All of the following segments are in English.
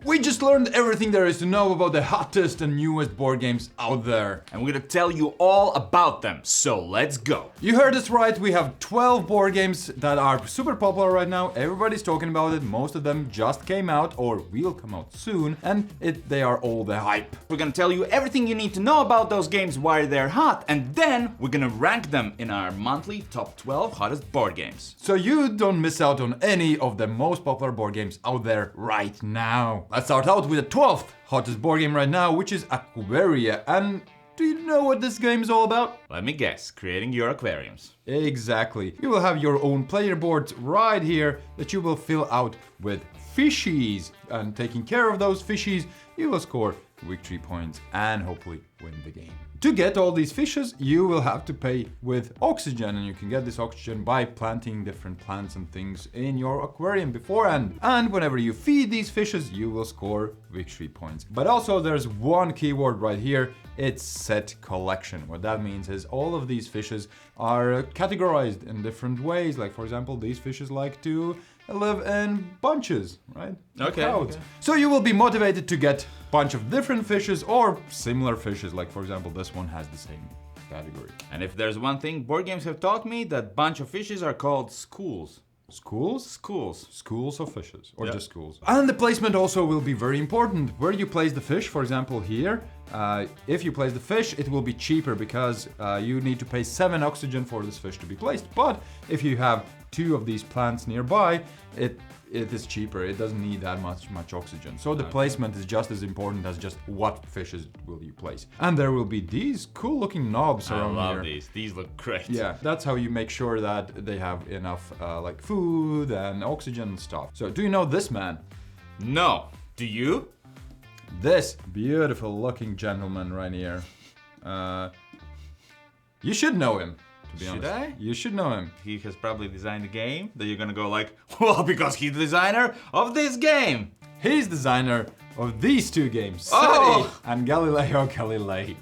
We just learned everything there is to know about the hottest and newest board games out there. And we're gonna tell you all about them, so let's go. You heard us right, we have 12 board games that are super popular right now. Everybody's talking about it, most of them just came out or will come out soon, and they are all the hype. We're gonna tell you everything you need to know about those games, why they're hot, and then we're gonna rank them in our monthly top 12 hottest board games. So you don't miss out on any of the most popular board games out there right now. Let's start out with the 12th hottest board game right now, which is Aquaria. And do you know what this game is all about? Let me guess, creating your aquariums. Exactly. You will have your own player boards right here that you will fill out with fishies. And taking care of those fishies, you will score victory points and hopefully win the game. To get all these fishes, you will have to pay with oxygen, and you can get this oxygen by planting different plants and things in your aquarium beforehand. And whenever you feed these fishes, you will score victory points. But also there's one keyword right here, it's set collection. What that means is all of these fishes are categorized in different ways. Like for example, these fishes like to live in bunches, right? Okay. Crowds. So you will be motivated to get a bunch of different fishes or similar fishes. Like for example, this one has the same category. And if there's one thing board games have taught me, that bunch of fishes are called schools. Schools? Schools. Schools of fishes, or Yeah. just schools. And the placement also will be very important. Where you place the fish, for example here, if you place the fish, it will be cheaper because you need to pay 7 oxygen for this fish to be placed. But if you have 2 of these plants nearby, it is cheaper. It doesn't need that much oxygen. So the placement is just as important as just what fishes will you place. And there will be these cool looking knobs around here. I love these. These look great. Yeah, that's how you make sure that they have enough like food and oxygen and stuff. So do you know this man? No. Do you? This beautiful looking gentleman right here. You should know him. To be honest. Should I? You should know him. He has probably designed a game that you're gonna go like, well, because he's the designer of this game. He's designer of these 2 games, Oh! SETI and Galileo Galilei.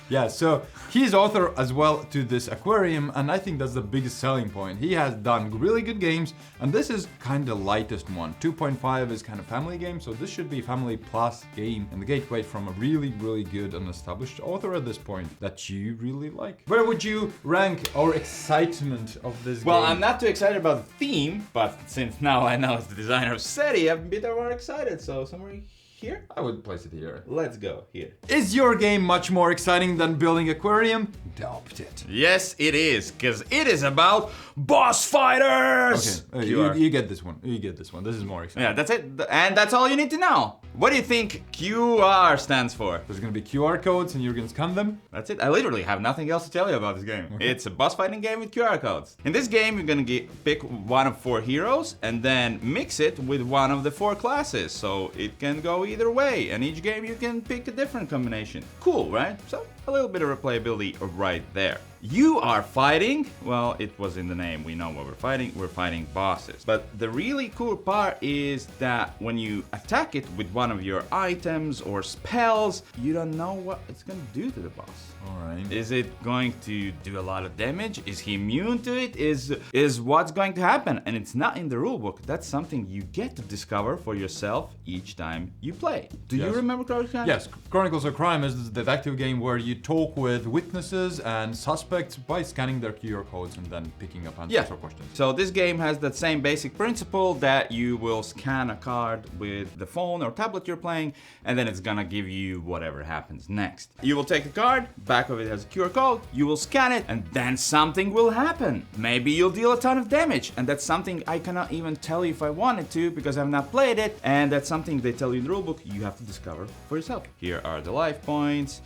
Yeah, so he's author as well to this aquarium, and I think that's the biggest selling point. He has done really good games, and this is kind of lightest one. 2.5 is kind of family game, so this should be family plus game and the gateway from a really, really good and established author at this point that you really like. Where would you rank our excitement of this Well, game? I'm not too excited about the theme, but since now I know it's the designer of SETI, I'm a bit more excited, so somewhere here? I would place it here. Let's go here. Is your game much more exciting than building aquarium? Doubt it. Yes, it is, because it is about boss fighters! Okay, QR. you get this one. You get this one. This is more exciting. Yeah, that's it. And that's all you need to know. What do you think QR stands for? There's gonna be QR codes and you're gonna scan them. That's it. I literally have nothing else to tell you about this game. It's a boss fighting game with QR codes. In this game, you're gonna pick one of 4 heroes and then mix it with one of the 4 classes. So it can go either way. And each game you can pick a different combination. Cool, right? So a little bit of replayability right there. You are fighting, well, it was in the name, we know what we're fighting bosses. But the really cool part is that when you attack it with one of your items or spells, you don't know what it's gonna do to the boss. Alright. Is it going to do a lot of damage? Is he immune to it? Is what's going to happen? And it's not in the rulebook. That's something you get to discover for yourself each time you play. Do you Yes. remember Chronicles of Crime? Yes, Chronicles of Crime is the detective game where you talk with witnesses and suspects by scanning their QR codes and then picking up answers Yeah. or questions. So this game has that same basic principle that you will scan a card with the phone or tablet you're playing, and then it's gonna give you whatever happens next. You will take the card, back of it has a QR code, you will scan it, and then something will happen. Maybe you'll deal a ton of damage, and that's something I cannot even tell you if I wanted to because I've not played it, and that's something they tell you in the rulebook you have to discover for yourself. Here are the life points.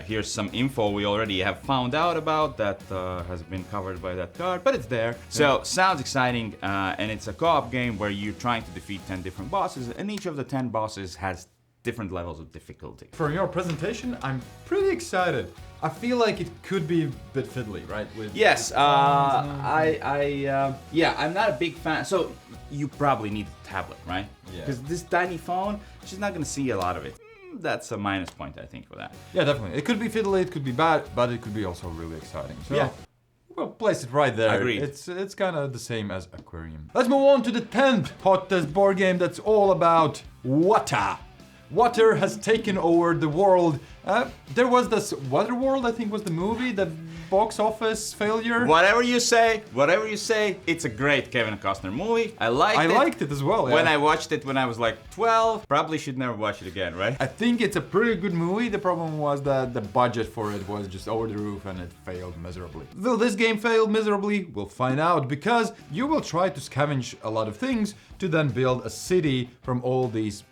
Here's some info we already have found out about that has been covered by that card, but it's there. So sounds exciting, and it's a co-op game where you're trying to defeat 10 different bosses, and each of the 10 bosses has different levels of difficulty. For your presentation, I'm pretty excited. I feel like it could be a bit fiddly, right? Yes, yeah, I'm not a big fan. So you probably need a tablet, right? Yeah. Because this tiny phone, she's not gonna see a lot of it. That's a minus point, I think, for that. Yeah, definitely. It could be fiddly, it could be bad, but it could be also really exciting. So, Yeah. well, place it right there. Agreed. It's kind of the same as Aquarium. Let's move on to the 10th hottest board game that's all about water. Water has taken over the world. There was this Waterworld, I think was the movie, the box office failure. Whatever you say, it's a great Kevin Costner movie. I liked it as well, yeah. When I watched it when I was like 12, probably should never watch it again, right? I think it's a pretty good movie. The problem was that the budget for it was just over the roof and it failed miserably. Will this game fail miserably? We'll find out, because you will try to scavenge a lot of things to then build a city from all this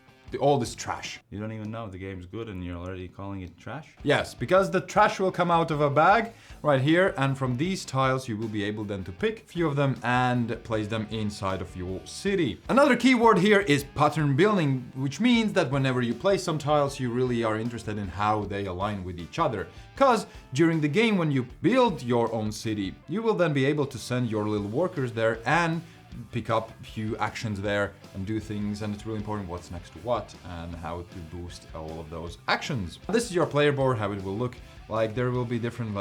trash. You don't even know if the game's good and you're already calling it trash? Yes, because the trash will come out of a bag right here, and from these tiles you will be able then to pick a few of them and place them inside of your city. Another keyword here is pattern building, which means that whenever you place some tiles, you really are interested in how they align with each other. Because during the game, when you build your own city, you will then be able to send your little workers there and pick up a few actions there and do things, and it's really important what's next to what and how to boost all of those actions. This is your player board, how it will look like. There will be different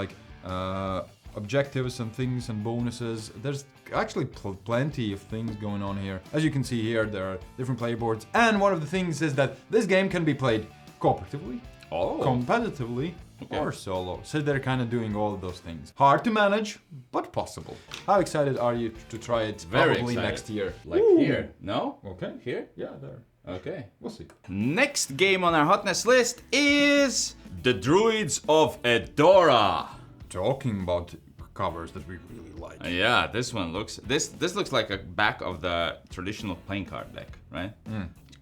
objectives and things and bonuses. There's actually plenty of things going on here. As you can see here, there are different player boards, and one of the things is that this game can be played cooperatively, competitively, or solo. So they're kind of doing all of those things. Hard to manage, but possible. How excited are you to try it? Very probably excited. Next year? Like here? No? Okay. Here? Yeah, there. Okay. We'll see. Next game on our hotness list is the Druids of Edora. Talking about covers that we really like. Yeah, this one looks this looks like a back of the traditional playing card deck, right?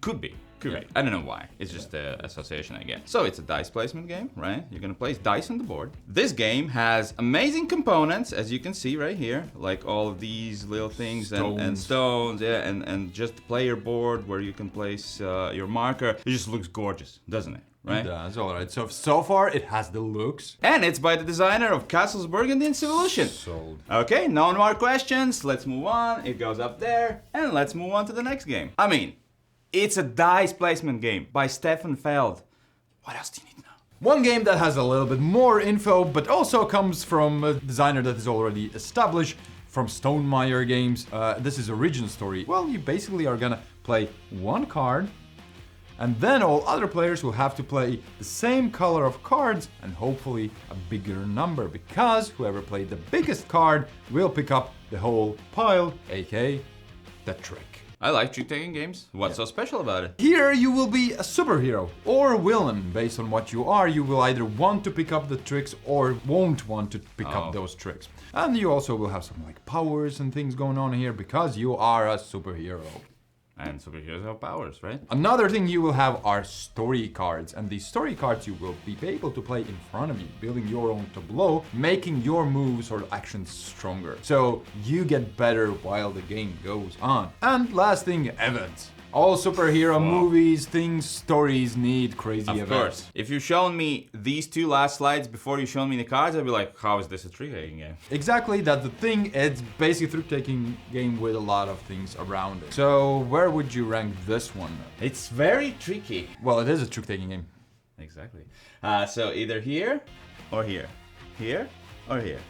Could be. I don't know why. It's just the association I get. So it's a dice placement game, right? You're gonna place dice on the board. This game has amazing components, as you can see right here, like all of these little things and stones, yeah, and just the player board where you can place your marker. It just looks gorgeous, doesn't it? Right? It does, alright. So far it has the looks. And it's by the designer of Castles, Burgundy and Civolution. Sold. Okay, no more questions. Let's move on. It goes up there, and let's move on to the next game. I mean, it's a dice placement game by Stefan Feld. What else do you need to know? One game that has a little bit more info, but also comes from a designer that is already established, from Stonemaier Games. This is Origin Story. Well, you basically are gonna play one card, and then all other players will have to play the same color of cards and hopefully a bigger number, because whoever played the biggest card will pick up the whole pile, aka the trick. I like trick-taking games. What's so special about it? Here you will be a superhero or a villain. Based on what you are, you will either want to pick up the tricks or won't want to pick up those tricks. And you also will have some like powers and things going on here because you are a superhero. And superheroes have powers, right? Another thing you will have are story cards, and these story cards you will be able to play in front of you, building your own tableau, making your moves or actions stronger. So you get better while the game goes on. And last thing, events. All superhero movies, things, stories need crazy events. Of course. If you shown me these two last slides before you shown me the cards, I'd be like, how is this a trick-taking game? Exactly, that's the thing. It's basically a trick-taking game with a lot of things around it. So where would you rank this one? It's very tricky. Well, it is a trick-taking game. Exactly. So either here or here. Here or here.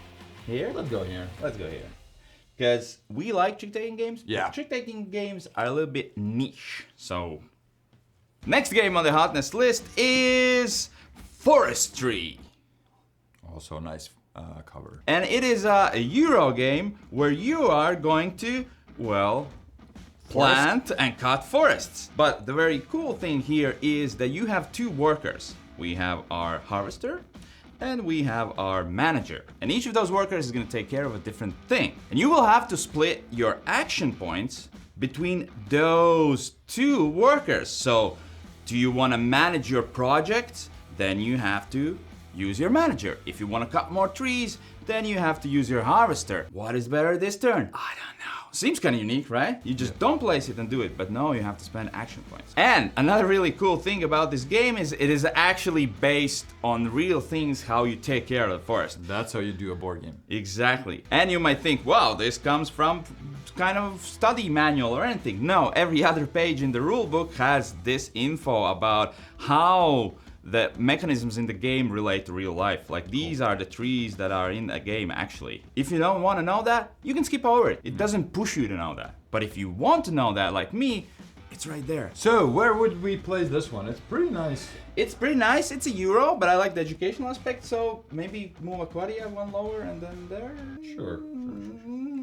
Here? Let's go here. Let's go here. Because we like trick-taking games. Yeah. Trick-taking games are a little bit niche. So, next game on the hotness list is Forestry. Also a nice cover. And it is a Euro game where you are going to, well, plant and cut forests. But the very cool thing here is that you have two workers. We have our harvester and we have our manager. And each of those workers is going to take care of a different thing. And you will have to split your action points between those two workers. So, do you want to manage your project? Then you have to use your manager. If you want to cut more trees, then you have to use your harvester. What is better this turn? I don't know. Seems kind of unique, right? You just don't place it and do it, but no, you have to spend action points. And another really cool thing about this game is it is actually based on real things, how you take care of the forest. That's how you do a board game. Exactly. And you might think, wow, this comes from kind of study manual or anything. No, every other page in the rule book has this info about how the mechanisms in the game relate to real life. Like these are the trees that are in a game actually. If you don't want to know that, you can skip over it. It doesn't push you to know that. But if you want to know that, like me, it's right there. So where would we place this one? It's pretty nice. It's pretty nice. It's a Euro, but I like the educational aspect. So maybe move Aquaria one lower and then there. Sure.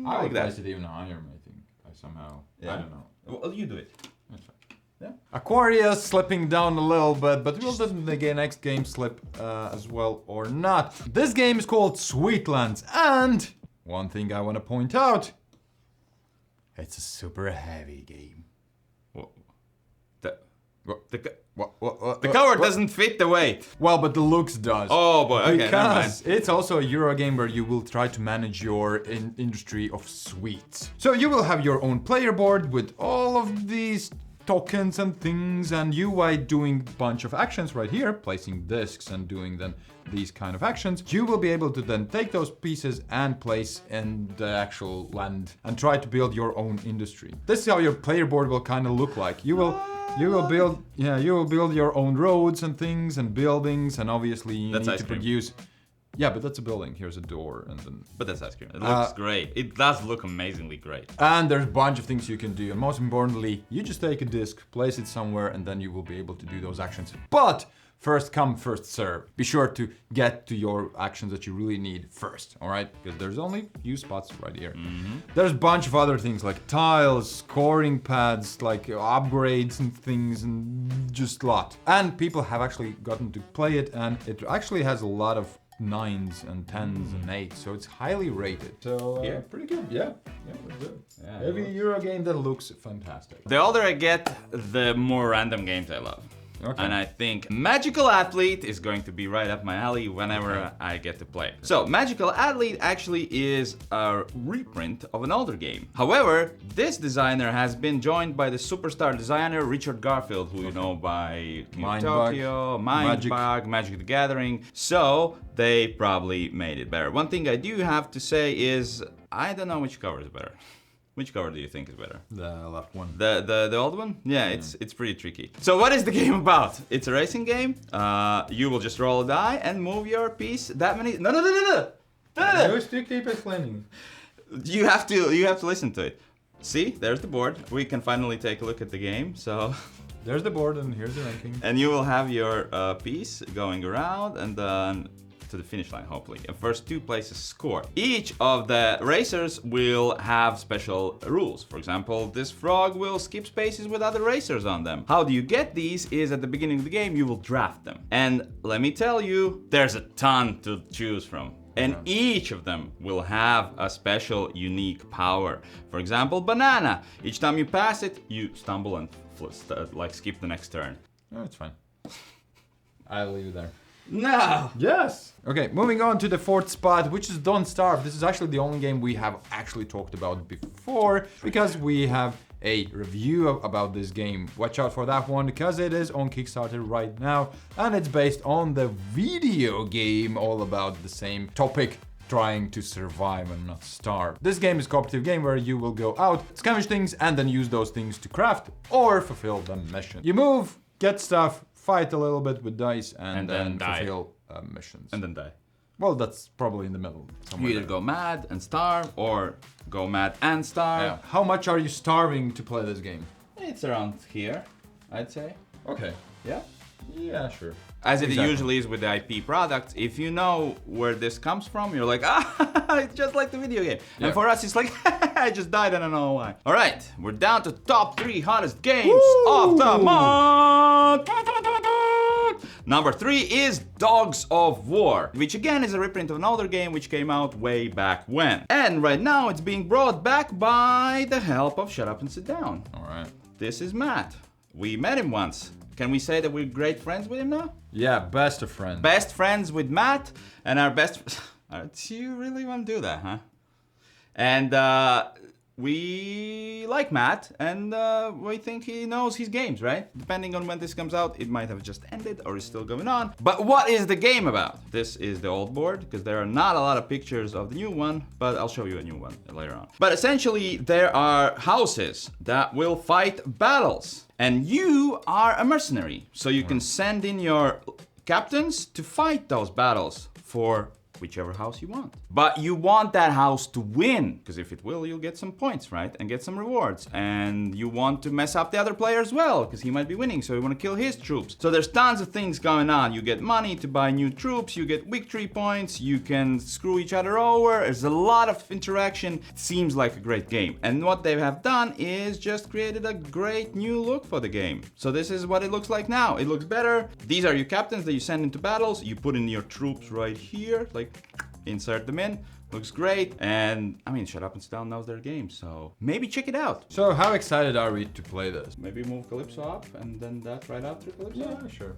I like that. Place it even higher, I think. Somehow. Yeah. I don't know. Well, you do it. That's fine. Yeah. Aquaria slipping down a little bit, but will the next game slip as well or not? This game is called Sweetlands, and one thing I want to point out, it's a super heavy game. The cover doesn't fit the weight. Well, but the looks does. Oh boy, okay, because it's also a Euro game where you will try to manage your industry of sweets. So you will have your own player board with all of these tokens and things, and you by doing a bunch of actions right here, placing discs and doing then these kind of actions, you will be able to then take those pieces and place in the actual land and try to build your own industry. This is how your player board will kind of look like. You will build your own roads and things and buildings, and obviously you need to produce. Yeah, but that's a building. Here's a door, and then. But that's ice cream. It looks great. It does look amazingly great. And there's a bunch of things you can do, and most importantly, you just take a disc, place it somewhere, and then you will be able to do those actions. But first come, first serve. Be sure to get to your actions that you really need first, all right? Because there's only a few spots right here. There's a bunch of other things like tiles, scoring pads, like upgrades and things, and just a lot. And people have actually gotten to play it, and it actually has a lot of 9s and 10s and 8s, so it's highly rated. So Yeah. pretty good, yeah. Yeah, that's good. Yeah, Every Euro game that looks fantastic. The older I get, the more random games I love. Okay. And I think Magical Athlete is going to be right up my alley whenever I get to play. So Magical Athlete actually is a reprint of an older game. However, this designer has been joined by the superstar designer Richard Garfield, who you know by King of Tokyo, Mindbug, Magic the Gathering. So they probably made it better. One thing I do have to say is I don't know which cover is better. Which cover do you think is better? The left one. The old one? Yeah, it's pretty tricky. So what is the game about? It's a racing game. You will just roll a die and move your piece that many. No. No, still keep explaining. You have to listen to it. See, there's the board. We can finally take a look at the game. So. There's the board and here's the ranking. And you will have your piece going around and then to the finish line, hopefully. And first 2 places score. Each of the racers will have special rules. For example, this frog will skip spaces with other racers on them. How do you get these is at the beginning of the game, you will draft them. And let me tell you, there's a ton to choose from. And each of them will have a special, unique power. For example, banana. Each time you pass it, you stumble and skip the next turn. No, it's fine. I'll leave it there. No! Yes! Okay, moving on to the 4th spot, which is Don't Starve. This is actually the only game we have actually talked about before, because we have a review about this game. Watch out for that one, because it is on Kickstarter right now, and it's based on the video game all about the same topic, trying to survive and not starve. This game is a cooperative game where you will go out, scavenge things, and then use those things to craft or fulfill the mission. You move, get stuff, fight a little bit with dice, and then fulfill missions. And then die. Well, that's probably in the middle. You either go mad and starve, or go mad and starve. Yeah. How much are you starving to play this game? It's around here, I'd say. Okay. Yeah? Yeah, sure. As it usually is with the IP products, if you know where this comes from, you're like, it's just like the video game. Yeah. And for us, it's like, I just died, I don't know why. All right, we're down to top 3 hottest games of the month. Number 3 is Dogs of War, which again is a reprint of an older game which came out way back when. And right now it's being brought back by the help of Shut Up and Sit Down. All right. This is Matt. We met him once. Can we say that we're great friends with him now? Yeah, best of friends. Best friends with Matt, and our best... Do you really want to do that, huh? And we like Matt, and we think he knows his games, right? Depending on when this comes out, it might have just ended or is still going on. But what is the game about? This is the old board, because there are not a lot of pictures of the new one, but I'll show you a new one later on. But essentially, there are houses that will fight battles, and you are a mercenary. So you can send in your captains to fight those battles for whichever house you want. But you want that house to win, because if it will, you'll get some points, right? And get some rewards. And you want to mess up the other player as well, because he might be winning, so you want to kill his troops. So there's tons of things going on. You get money to buy new troops, you get victory points, you can screw each other over. There's a lot of interaction. It seems like a great game. And what they have done is just created a great new look for the game. So this is what it looks like now. It looks better. These are your captains that you send into battles. You put in your troops right here, like insert them in. Looks great. And I mean, Shut Up and Sit Down knows their game, so maybe check it out. So how excited are we to play this? Maybe move Kalypso up and then that right after Kalypso? Yeah, sure.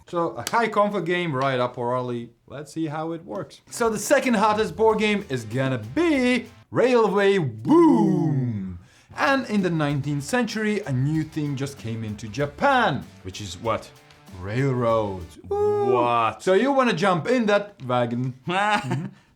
So a high conflict game right up our alley. Let's see how it works. So the second hottest board game is gonna be Railway Boom. And in the 19th century, a new thing just came into Japan. Which is what? Railroads. Woo. What? So you want to jump in that wagon.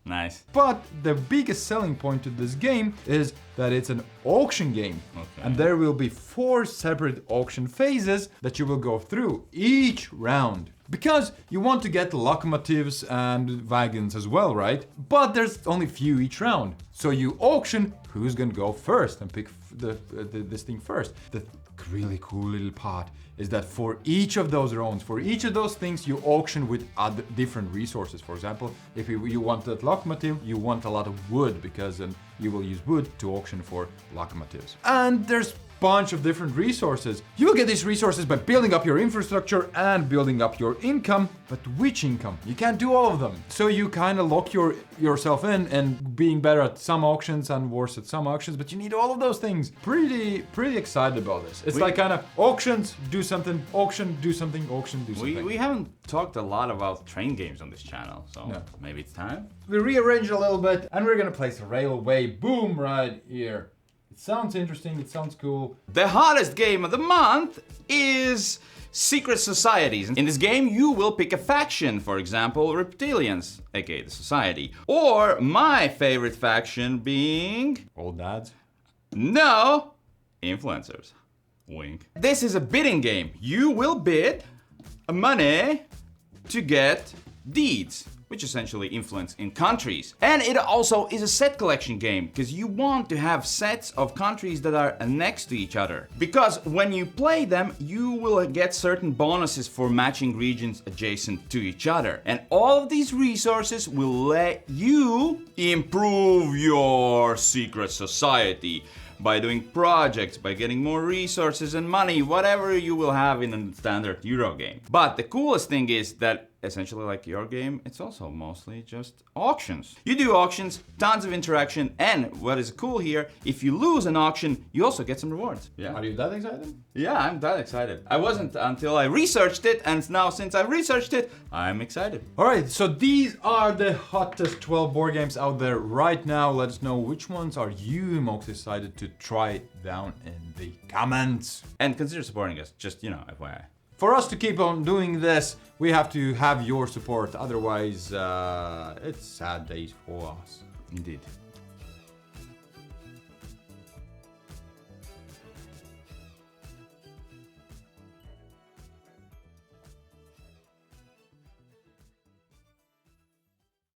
Nice. But the biggest selling point to this game is that it's an auction game. Okay. And there will be 4 separate auction phases that you will go through each round. Because you want to get locomotives and wagons as well, right? But there's only few each round. So you auction who's gonna go first and pick this thing first. The really cool little part is that for each of those rounds, for each of those things, you auction with other different resources. For example, if you want that locomotive, you want a lot of wood, because then you will use wood to auction for locomotives. And there's bunch of different resources. You will get these resources by building up your infrastructure and building up your income, but which income? You can't do all of them. So you kind of lock yourself in and being better at some auctions and worse at some auctions, but you need all of those things. Pretty excited about this. It's like kind of auctions, do something, auction, do something, auction, do something. We haven't talked a lot about train games on this channel, so No. maybe it's time. We rearranged a little bit and we're gonna place Railway Boom right here. It sounds interesting, it sounds cool. The hottest game of the month is Secret Societies. In this game, you will pick a faction, for example, Reptilians, aka the Society. Or my favorite faction being... Old dads. No! Influencers. Wink. This is a bidding game. You will bid money to get deeds, which essentially influence in countries. And it also is a set collection game, because you want to have sets of countries that are next to each other. Because when you play them, you will get certain bonuses for matching regions adjacent to each other. And all of these resources will let you improve your secret society by doing projects, by getting more resources and money, whatever you will have in a standard Euro game. But the coolest thing is that essentially like your game, it's also mostly just auctions. You do auctions, tons of interaction, and what is cool here, if you lose an auction, you also get some rewards. Yeah. Are you that excited? Yeah, I'm that excited. I wasn't until I researched it, and now since I've researched it, I'm excited. Alright, so these are the hottest 12 board games out there right now. Let us know which ones are you most excited to try down in the comments. And consider supporting us, just, FYI. For us to keep on doing this, we have to have your support. Otherwise, it's sad days for us. Indeed.